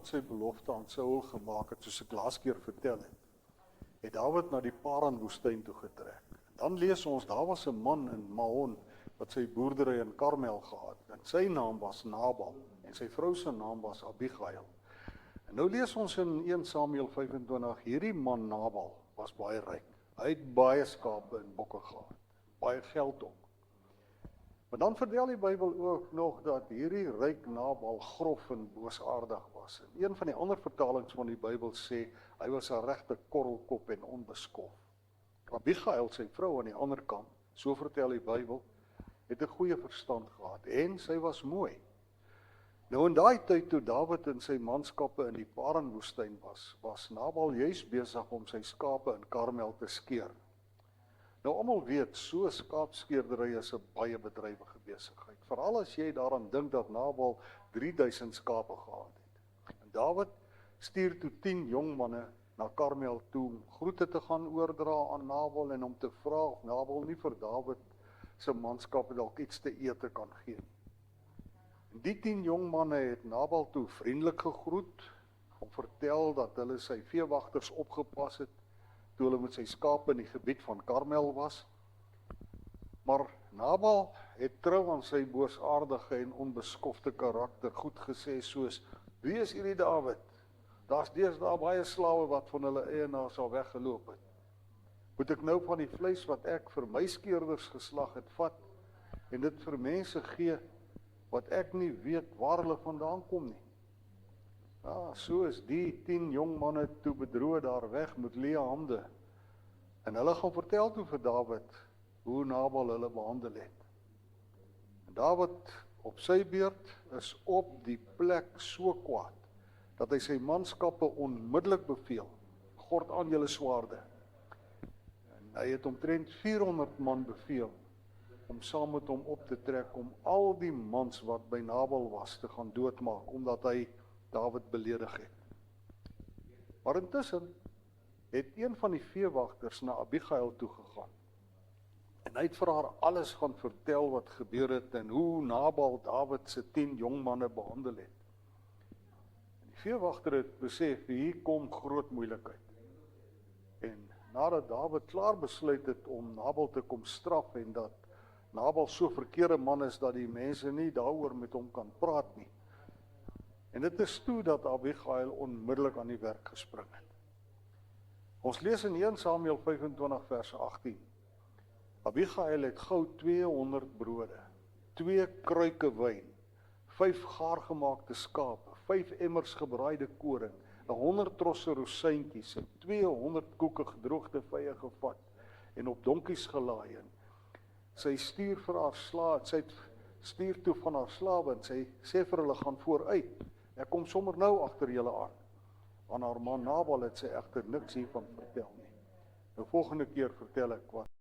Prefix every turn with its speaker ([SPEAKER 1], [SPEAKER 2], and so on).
[SPEAKER 1] God sy belofte aan Saul gemaak het, soos ek laas keer vertel het Dawid na die Paran-woestyn toe getrek. Dan lees ons, daar was 'n man in Maon, wat sy boerdery in Karmel gehad, en sy naam was Nabal, en sy vrou se naam was Abigail. En nou lees ons in 1 Samuel 25, hierdie man Nabal was baie ryk. Hy het baie skape en bokke gehad, baie geld ook. Maar dan vertel die Bybel ook nog dat hierdie ryk Nabal grof en boosaardig was. En een van die ander vertalings van die Bybel sê, hy was 'n regte korrelkop en onbeskof. Abigail, sy vrou aan die ander kant, so vertel die Bybel, het 'n goeie verstand gehad en sy was mooi. Nou in daai tyd toe Dawid en sy manskappe in die Paran-woestyn was Nabal juis besig om sy skape in Karmel te skeer. Nou almal weet, so skaapskeerdery is 'n baie bedrywige besigheid. Veral as jy daaraan dink dat Nabal 3000 skape gehad het. En Dawid stuur toe 10 jong manne na Karmel toe om groete te gaan oordra aan Nabal en om te vra of Nabal nie vir Dawid se manskappe dalk iets te ete kan gee. En die 10 jong manne het Nabal toe vriendelik gegroet, om vertel dat hulle sy veewagters opgepas het, toe hulle met sy skape in die gebied van Karmel was. Maar Nabal het trou aan sy boosaardige en onbeskofte karakter goed gesê soos, wie is hierdie Dawid? Daar's deesdae baie slawe wat van hulle eienaars al weggeloop het. Moet ek nou van die vleis wat ek vir my skeerders geslag het vat, en dit vir mense gee, wat ek nie weet waar hulle vandaan kom nie. Ja, so is die 10 jong manne toe bedroog daar weg met leë hande. En hulle gaan vertel toe vir Dawid hoe Nabal hulle behandel het. En Dawid op sy beurt is op die plek so kwaad, dat hy sy manskappe onmiddellik beveel, gord aan julle swaarde. En hy het omtrent 400 man beveel, om saam met hom op te trek, om al die mans wat by Nabal was te gaan doodmaak, omdat hy Dawid beledig het. Maar intussen het een van die veewagters na Abigail toegegaan. En hy het vir haar alles gaan vertel wat gebeur het, en hoe Nabal Dawid se 10 jong manne behandel het. En die veewagter het besef, hier kom groot moeilikheid. En nadat Dawid klaar besluit het om Nabal te kom straf, en dat Nabal so verkeerde man is, dat die mense nie daaroor met hom kan praat nie. En dit is toe dat Abigail onmiddellik aan die werk gespring het. Ons lees in 1 Samuel 25 vers 18. Abigail het gou 200 brode, 2 kruike wyn, 5 gaargemaakte skape, 5 emmers gebraaide koring, 100 trosse rosientjies en 200 koeke gedroogde vye gevat en op donkies gelaai. Sy stuur vir haar slawe, sy stuur toe van haar slawe en sy sê vir hulle gaan vooruit. Ek kom sommer nou agter julle aan. Aan haar man Nabal het sy egter niks hiervan vertel nie. Nou volgende keer vertel ek wat